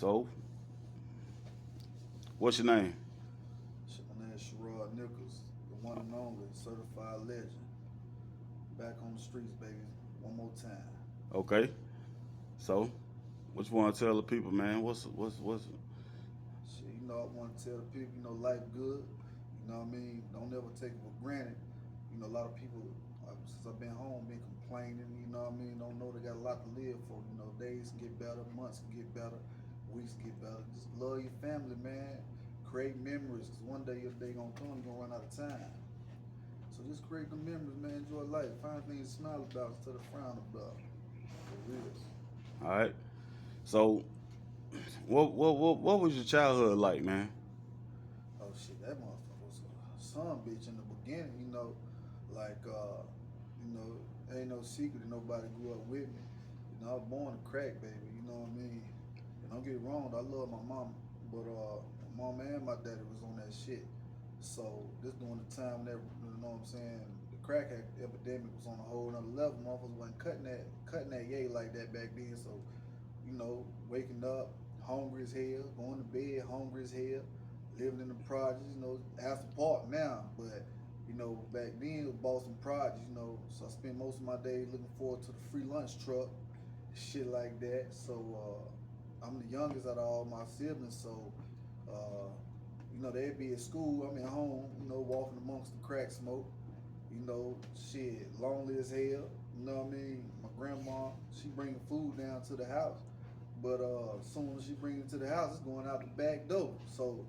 So, what's your name? My name is Sherrod Nichols, the one and only certified legend. Back on the streets, baby, one more time. Okay. So, what you want to tell the people, man? What's? Shit, I want to tell the people, life good. You know what I mean? Don't ever take it for granted. A lot of people, since I've been home, been complaining, don't know they got a lot to live for. Days can get better, months can get better, weeks can get better. Just love your family, man. Create memories, because one day your day gonna come, you're gonna run out of time. So just create the memories, man. Enjoy life. Find things to smile about instead of frown about. For real. All right. So, what was your childhood like, man? Oh shit, that motherfucker was a son bitch in the beginning, like ain't no secret that nobody grew up with me. I was born a crack baby, you know what I mean? And don't get it wrong, I love my mama, but my mama and my daddy was on that shit. So this during the time that you know what I'm saying, the crack epidemic was on a whole other level. Motherfuckers wasn't cutting that yay like that back then. So waking up hungry as hell, going to bed hungry as hell, living in the projects, after part now, but back then it was Boston projects, so I spent most of my days looking forward to the free lunch truck, shit like that. So I'm the youngest out of all my siblings, so they'd be at school, I'm at home, walking amongst the crack smoke, shit, lonely as hell, you know what I mean? My grandma, she bringing food down to the house, but as soon as she bring it to the house, it's going out the back door. So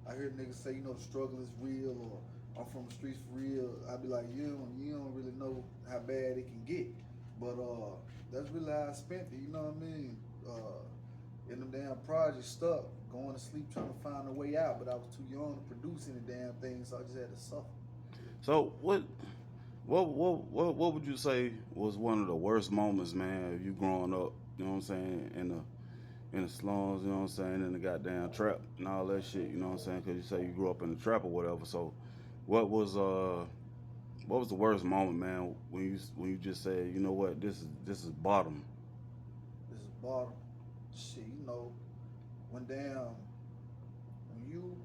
I hear niggas say, the struggle is real, or I'm from the streets for real. I'd be like, you don't really know how bad it can get. But that's really how I spent it, you know what I mean? In them damn projects, stuck, going to sleep trying to find a way out, but I was too young to produce any damn thing, so I just had to suffer. So, what would you say was one of the worst moments, man, of you growing up? You know what I'm saying, in the slums, you know what I'm saying, in the goddamn trap and all that shit. You know what I'm saying? Because you say you grew up in the trap or whatever. So, what was uh what was the worst moment, man, when you just said, you know what, this is bottom. This is bottom. Shit, when damn, when you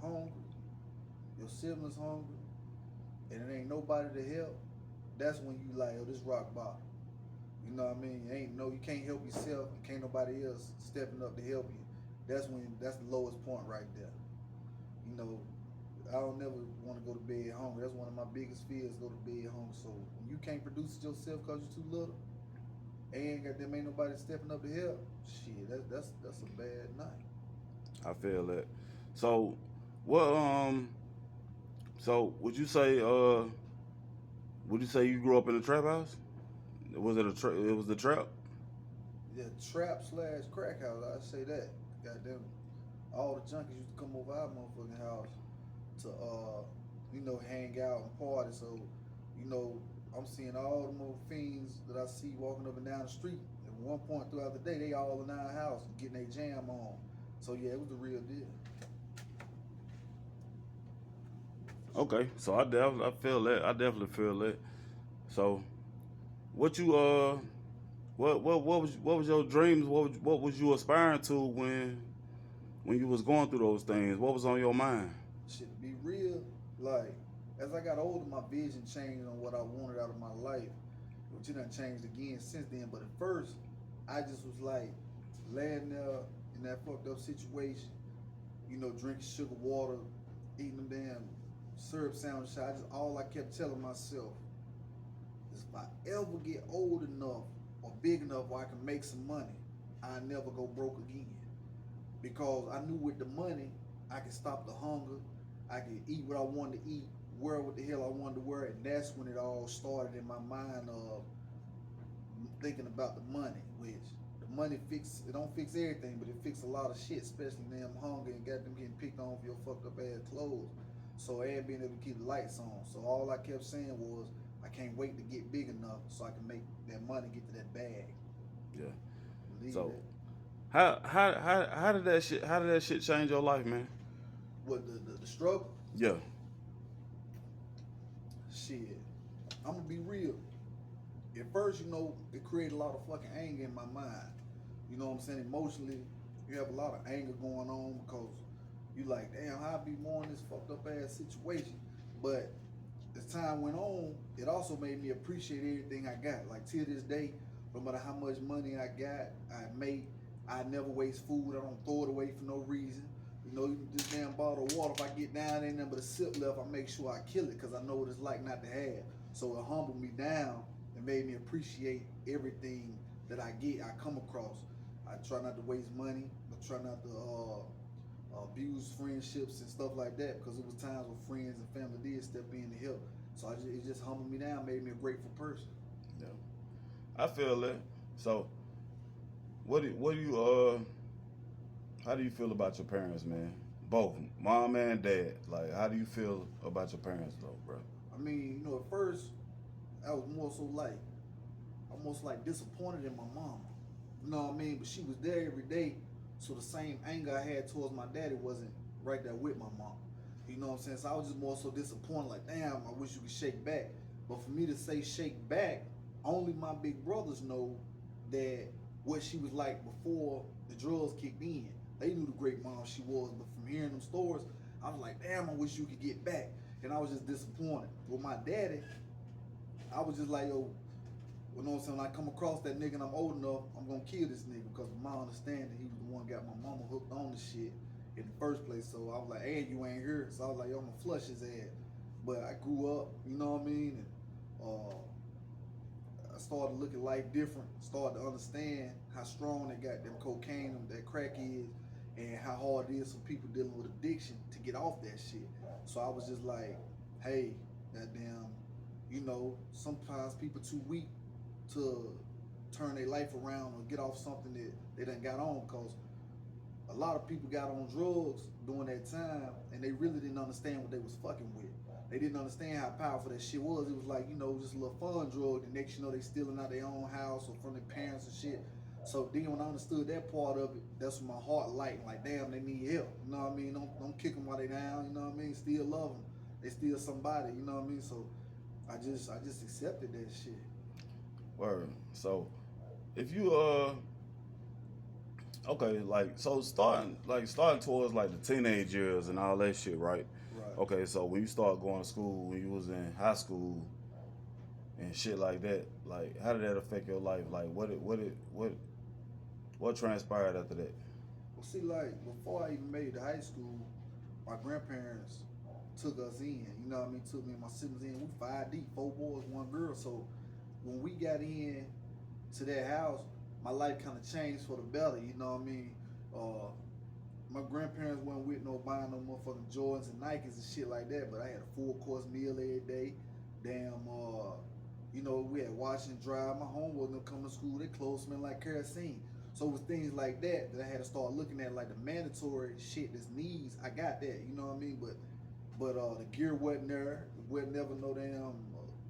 hungry, your siblings hungry, and it ain't nobody to help, that's when you like, oh, this rock bottom. You know what I mean? You can't help yourself, and can't nobody else stepping up to help you. That's the lowest point right there. You know, I don't never want to go to bed hungry. That's one of my biggest fears. Go to bed hungry. So when you can't produce it yourself because you're too little, and ain't nobody stepping up to help. Shit, that's a bad night. I feel that. So, what so would you say you grew up in a trap house? Was it it was the trap? Yeah, trap slash crack house. I say that. Goddamn, all the junkies used to come over our motherfucking house to hang out and party. So, you know, I'm seeing all the more fiends that I see walking up and down the street. At one point throughout the day, they all in our house getting their jam on. So yeah, it was the real deal. Okay, so I feel that. I definitely feel that. So, what you what was your dreams? What was you aspiring to when you was going through those things? What was on your mind? Shit, to be real, like as I got older, my vision changed on what I wanted out of my life, which it done changed again since then. But at first, I just was like laying there in that fucked up situation, drinking sugar water, eating them damn syrup sandwich. I just all I kept telling myself is if I ever get old enough or big enough where I can make some money, I never go broke again. Because I knew with the money, I could stop the hunger, I could eat what I wanted to eat, wear what the hell I wanted to wear, and that's when it all started in my mind of thinking about the money, which the money it don't fix everything, but it fix a lot of shit, especially damn hunger and got them getting picked on for your fucked up ass clothes. So and being able to keep the lights on. So all I kept saying was, I can't wait to get big enough so I can make that money get to that bag. Yeah. Believe So, that. how did that shit change your life, man? What the struggle? Yeah. Shit. I'm gonna be real. At first, it created a lot of fucking anger in my mind. You know what I'm saying? Emotionally, You have a lot of anger going on because you like, damn, how I be more in this fucked up ass situation. But as time went on, it also made me appreciate everything I got. Like till this day, no matter how much money I got, I make, I never waste food. I don't throw it away for no reason. You know, even this damn bottle of water, if I get down ain't nothing but a sip left, I make sure I kill it because I know what it's like not to have. So it humbled me down and made me appreciate everything that I get, I come across. I try not to waste money. I try not to abuse friendships and stuff like that because it was times when friends and family did step in to help. So it just humbled me down, made me a grateful person. Yeah, I feel that. So, what do you how do you feel about your parents, man? Both, mom and dad. Like, how do you feel about your parents, though, bro? I mean, you know, at first I was more so like almost like disappointed in my mom. You know what I mean? But she was there every day, so the same anger I had towards my daddy wasn't right there with my mom. You know what I'm saying? So I was just more so disappointed, like, damn, I wish you could shake back. But for me to say shake back, only my big brothers know that what she was like before the drugs kicked in. They knew the great mom she was, but from hearing them stories, I was like, damn, I wish you could get back. And I was just disappointed. With my daddy, I was just like, yo, you know what I'm saying? When I come across that nigga and I'm old enough, I'm gonna kill this nigga because of my understanding, he was the one that got my mama hooked on the shit in the first place. So I was like, hey, you ain't here. So I was like, yo, I'm gonna flush his ass. But I grew up, you know what I mean? And I started looking life different, started to understand how strong that goddamn cocaine and that crack is and how hard it is for people dealing with addiction to get off that shit. So I was just like, hey, goddamn, you know, sometimes people too weak to turn their life around or get off something that they done got on because a lot of people got on drugs during that time and they really didn't understand what they was fucking with. They didn't understand how powerful that shit was. It was like, you know, just a little fun drug. The next you know they stealing out their own house or from their parents and shit. So then when I understood that part of it, that's when my heart lightened. Like, damn, they need help. You know what I mean? Don't kick them while they down. You know what I mean? Still love them. They still somebody. You know what I mean? So I just accepted that shit. Word. So, if you okay, like so starting towards like the teenage years and all that shit, right? Right. Okay, so when you start going to school, when you was in high school and shit like that, like how did that affect your life? Like what transpired after that? Well, see, like before I even made it to high school, my grandparents took us in. You know what I mean? Took me and my siblings in. We 5 deep, 4 boys, 1 girl. So when we got in to that house, my life kind of changed for the better. You know what I mean? Uh, my grandparents weren't with no buying no motherfucking Jordans and Nikes and shit like that. But I had a full course meal every day. Damn, you know, we had wash and dry. My home wasn't gonna come to school. Their clothes smelled like kerosene. So it was things like that that I had to start looking at, like the mandatory shit that's needs. I got that, you know what I mean? But the gear wasn't there. Wasn't never no damn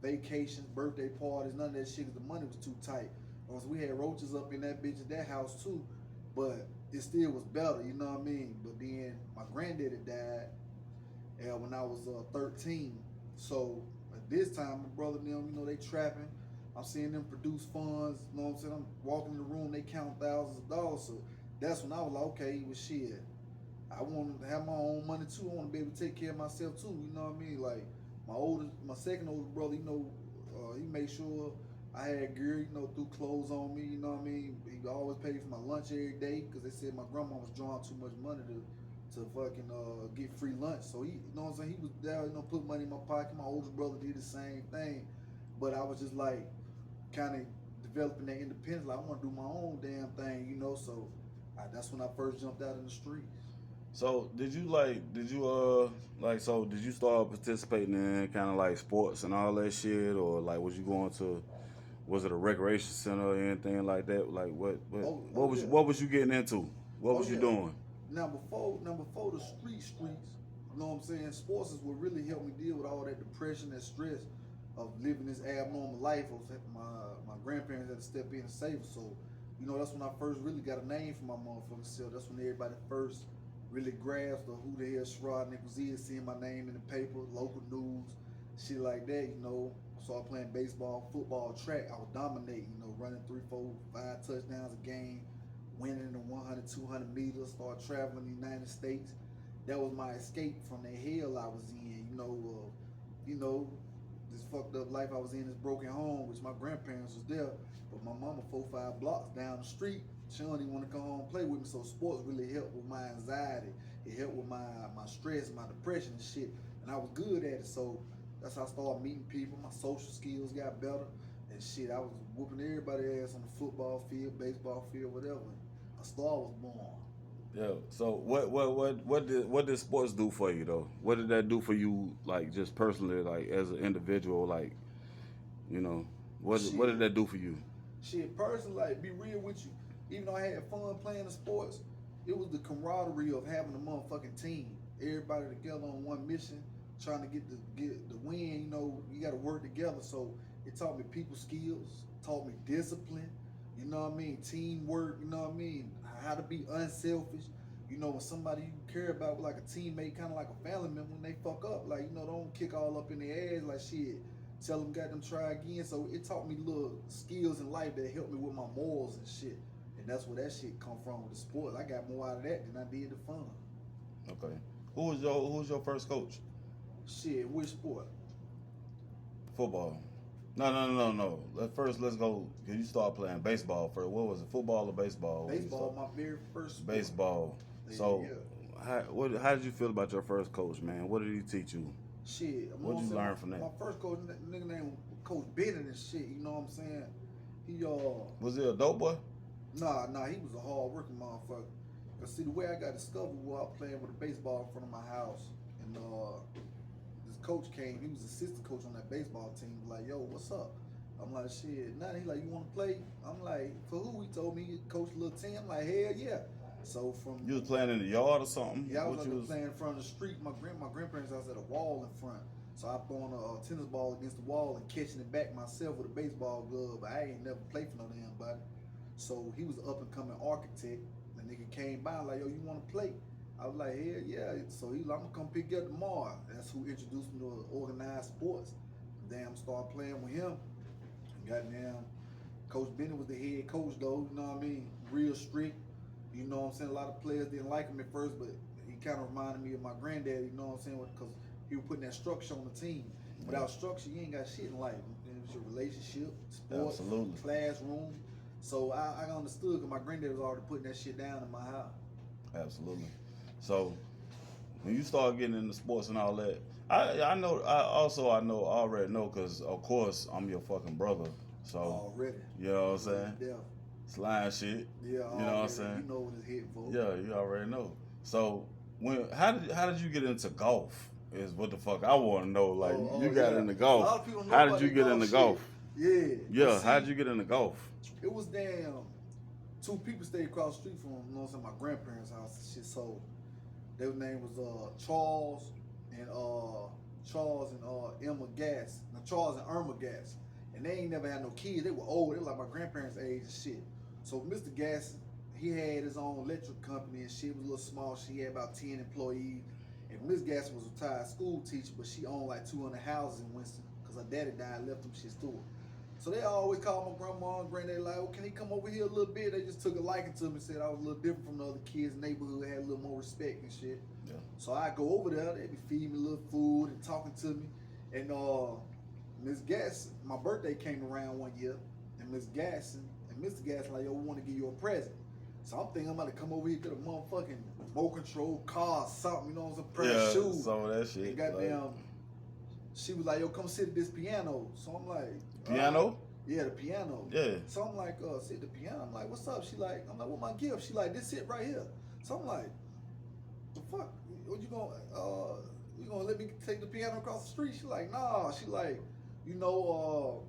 vacations, birthday parties, none of that shit. 'Cause the money was too tight. So we had roaches up in that bitch at that house too, but it still was better, you know what I mean? But then my granddaddy died when I was 13. So at this time, my brother and them, you know, they trapping. I'm seeing them produce funds. You know what I'm saying? I'm walking in the room, they count thousands of dollars. So that's when I was like, okay, well, shit. I want to have my own money too. I want to be able to take care of myself too. You know what I mean? Like my second oldest brother, you know, he made sure I had gear, you know, threw clothes on me. You know what I mean? He always paid for my lunch every day because they said my grandma was drawing too much money to fucking get free lunch. So he, you know what I'm saying? He was there, you know, put money in my pocket. My oldest brother did the same thing, but I was just like kind of developing that independence. Like I want to do my own damn thing, you know. So that's when I first jumped out in the streets. So did you start participating in kind of like sports and all that shit, or like was it a recreation center or anything like that? Like Oh yeah. what was you getting into? What Oh was you yeah. doing? Now before the streets, you know what I'm saying? Sports is what really helped me deal with all that depression, that stress of living this abnormal life. My grandparents had to step in and save us. So, you know, that's when I first really got a name for my motherfucking self. That's when everybody first really grasped who the hell Sherrod Nichols is, seeing my name in the paper, local news, shit like that, you know. Started playing baseball, football, track. I was dominating, you know, running 3, 4, 5 touchdowns a game, winning the 100, 200 meters, start traveling the United States. That was my escape from the hell I was in. You know, this fucked up life I was in, this broken home, which my grandparents was there, but my mama 4-5 blocks down the street. She don't even want to come home and play with me. So sports really helped with my anxiety. It helped with my stress, my depression and shit. And I was good at it. So that's how I started meeting people. My social skills got better. And shit, I was whooping everybody's ass on the football field, baseball field, whatever. A star was born. Yeah. So what did sports do for you though? What did that do for you, like just personally, like as an individual, like you know, what did that do for you? Shit, personally, like, be real with you. Even though I had fun playing the sports, it was the camaraderie of having a motherfucking team. Everybody together on one mission, trying to get the win. You know, you got to work together. So it taught me people skills, taught me discipline. You know what I mean? Teamwork. You know what I mean? How to be unselfish. You know, when somebody you care about, like a teammate, kind of like a family member, when they fuck up, like, you know, don't kick all up in their ass like shit. Tell them, got them try again. So it taught me little skills in life that helped me with my morals and shit. And that's where that shit come from with the sports. I got more out of that than I did the fun. Okay. Who was your first coach? Shit, which sport? Football. No. Let's go. You start playing baseball first. What was it? Football or baseball? Baseball, my very first sport. Baseball. So, how did you feel about your first coach, man? What did he teach you? Shit. What did you learn from that? My first coach, nigga named Coach Bennett and shit. You know what I'm saying? He Was he a dope boy? Nah, he was a hard working motherfucker. Cause see, the way I got discovered was I playing with a baseball in front of my house, and this coach came. He was assistant coach on that baseball team. Like, yo, what's up? I'm like, shit. Now he like, you want to play? I'm like, for who? He told me he coached little team. I'm like, hell yeah. So from you was playing in the yard or something? Yeah, I was playing in front of the street. My grandparents' house had a wall in front. So I throwing a tennis ball against the wall and catching it back myself with a baseball glove. But I ain't never played for no damn body. So he was an up and coming architect. The nigga came by like, yo, you want to play? I was like, hell yeah. So he like, I'm gonna come pick you up tomorrow. That's who introduced me to organized sports. Damn, started playing with him. Goddamn, Coach Bennett was the head coach though. You know what I mean? Real strict. You know what I'm saying? A lot of players didn't like him at first, but he kind of reminded me of my granddad. You know what I'm saying? Because he was putting that structure on the team. Without structure, you ain't got shit in life. It's your relationship, sports, classroom. So I understood because my granddad was already putting that shit down in my house. Absolutely. So when you start getting into sports and all that, I already know because of course I'm your fucking brother. So already, you know what I'm saying? Yeah. Slime shit. Yeah, you know what I'm saying? You know what it's hitting for. Yeah, you already know. So how did you get into golf? Is what the fuck I want to know. Like you got into golf. A lot of people know how did you get into golf? Yeah. Yeah. How did you get into golf? It was damn. Two people stayed across the street from, you know what I'm saying, my grandparents' house and shit. So their name was Charles and Emma Gass. Now Charles and Irma Gass. And they ain't never had no kids. They were old. They were like my grandparents' age and shit. So Mr. Gass, he had his own electric company and shit. It was a little small. She had about 10 employees. And Miss Gass was a retired school teacher, but she owned like 200 houses in Winston because her daddy died, left them shit to her. So they always called my grandma and granddad like, oh, can he come over here a little bit? They just took a liking to me and said I was a little different from the other kids in the neighborhood, had a little more respect and shit. Yeah. So I go over there, they be feeding me a little food and talking to me. And Miss Gass, my birthday came around one year, and Miss Gass and Mr. Gass like, yo, we want to give you a present. So I'm thinking I'm about to come over here, get a motherfucking remote control car, something, you know what I'm saying, pair of shoes. Some of that shit. And goddamn, she was like, yo, come sit at this piano. So I'm like, piano? Yeah, the piano. Yeah. So I'm like, sit at the piano. I'm like, what's up? She like, I'm like, what my gift? She like, this it right here. So I'm like, the fuck? What you gonna let me take the piano across the street? She like, nah. She like, you know,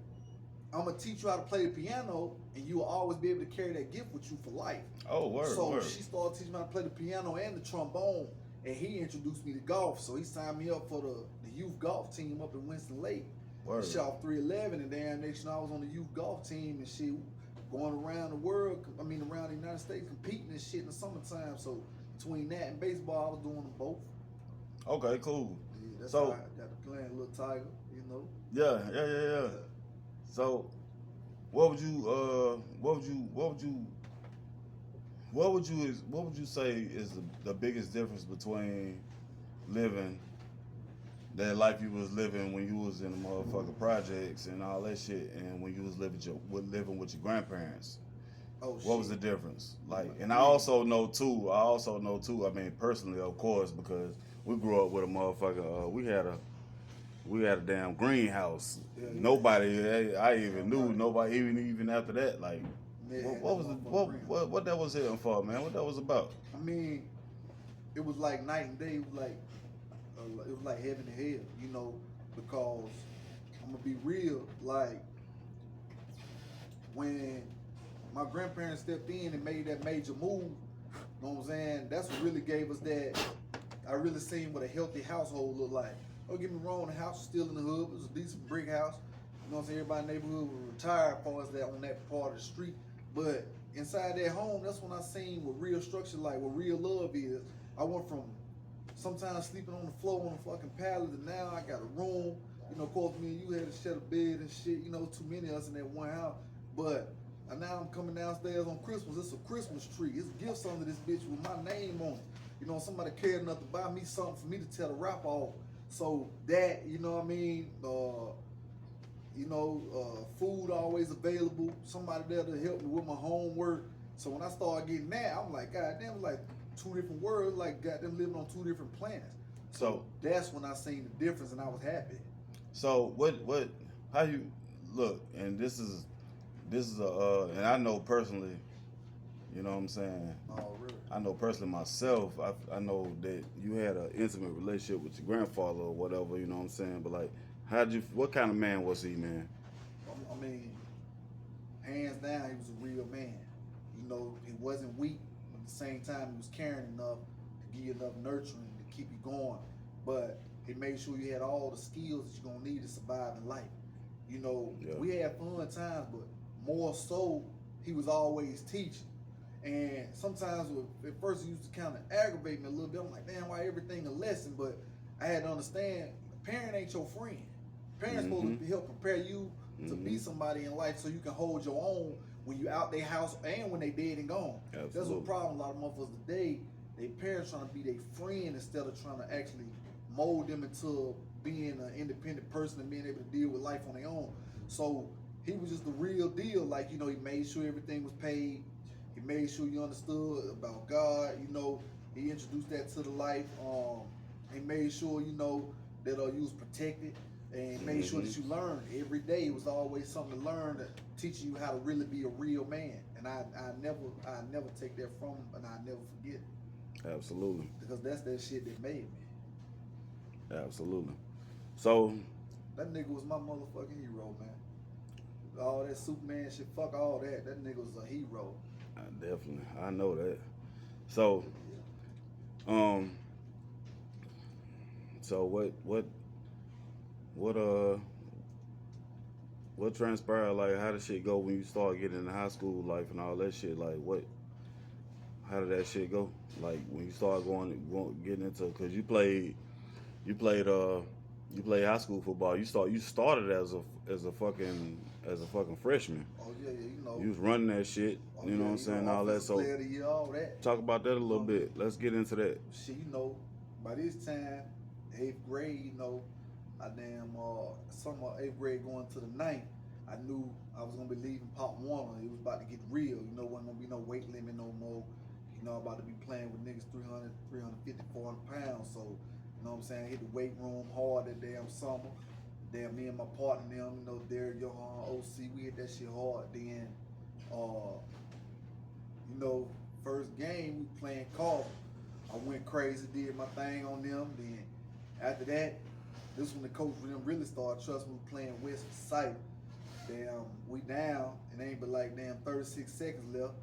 I'm gonna teach you how to play the piano, and you will always be able to carry that gift with you for life. Oh, word. So she started teaching me how to play the piano and the trombone, and he introduced me to golf. So he signed me up for the youth golf team up in Winston Lake. Word. I shot 311, and damn next year I was on the youth golf team and shit, going around the world. I mean, around the United States, competing and shit in the summertime. So between that and baseball, I was doing them both. Okay, cool. Yeah, that's so how I got to playing Little Tiger, you know. Yeah. So, what would you what would you say is the biggest difference between living that life you was living when you was in the motherfucking projects and all that shit, and when you was living with your grandparents? Oh What shit. was the difference? Like, and Man. I also know too. I mean, personally, of course, because we grew up with a motherfucker. We had a damn greenhouse. Yeah, Nobody, I even knew nobody even after that. Like, Man, what was the, what that was hitting for, man? What that was about? I mean, it was like night and day. It was like heaven and hell, you know, because I'm gonna be real. Like when my grandparents stepped in and made that major move, you know what I'm saying? That's what really gave us that. I really seen what a healthy household looked like. Don't get me wrong, the house was still in the hood. It was a decent brick house. You know what I'm saying? Everybody in the neighborhood was retired as far as that on that part of the street. But inside that home, that's when I seen what real structure like, what real love is. I went from sometimes sleeping on the floor on a fucking pallet, and now I got a room. You know, of course, me and you had to share a bed and shit. You know, too many of us in that one house. But now I'm coming downstairs on Christmas. It's a Christmas tree. It's gifts under this bitch with my name on it. You know, somebody cared enough to buy me something for me to tell the rapper off. So that, you know what I mean? Food always available. Somebody there to help me with my homework. So when I started getting that, I'm like, God damn, like two different worlds, like goddamn living on two different planets. So that's when I seen the difference, and I was happy. So how you look? And this is and I know personally, you know what I'm saying? Oh, really? I know personally myself, I know that you had an intimate relationship with your grandfather or whatever, you know what I'm saying? But like, what kind of man was he, man? I mean, hands down, he was a real man. You know, he wasn't weak, but at the same time, he was caring enough to give you enough nurturing to keep you going. But he made sure you had all the skills that you're gonna need to survive in life. You know, Yeah. we had fun times, but more so, he was always teaching. And sometimes, at first, it used to kind of aggravate me a little bit. I'm like, damn, why everything a lesson? But I had to understand, a parent ain't your friend. Parents supposed to help prepare you to be somebody in life so you can hold your own when you out their house and when they dead and gone. Absolutely. That's what problem a lot of motherfuckers today. They parents trying to be their friend instead of trying to actually mold them into being an independent person and being able to deal with life on their own. So he was just the real deal. Like, you know, he made sure everything was paid. He made sure you understood about God. You know, he introduced that to the life. He made sure, you know, that you was protected, and made sure that you learned every day. It was always something to learn, that teaching you how to really be a real man. And I never take that from him, and I never forget it. Absolutely. Because that's that shit that made me. Absolutely. So that nigga was my motherfucking hero, man. All that Superman shit, fuck all that. That nigga was a hero. Definitely, I know that. So, so what transpired? Like, how did shit go when you start getting into high school life and all that shit? Like, how did that shit go? Like, when you started getting into, cause you played high school football. You started as a fucking freshman. Oh yeah, you know. You was running that shit. You know what I'm saying? All that. So player of the year, all that. Talk about that a little bit. Let's get into that. Shit, you know, by this time, 8th grade, you know, I damn summer 8th grade going to the 9th, I knew I was gonna be leaving Pt.1. It was about to get real. You know, wasn't gonna be no weight limit no more. You know, I'm about to be playing with niggas 300, 350, 400 pounds. So, you know what I'm saying? I hit the weight room hard that damn summer. Damn, me and my partner, them, you know, Derek, Johan, OC, we hit that shit hard. Then, you know, first game we playing Carver. I went crazy, did my thing on them. Then after that, this when the coach for them really started trusting me playing West Sight. Damn, we down, and ain't but like damn 36 seconds left.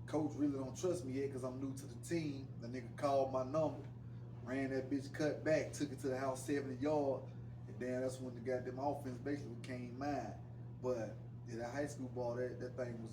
Coach really don't trust me yet because I'm new to the team. The nigga called my number, ran that bitch cut back, took it to the house 70 yards. And damn, that's when the goddamn offense basically became mine. But yeah, that high school ball, that thing was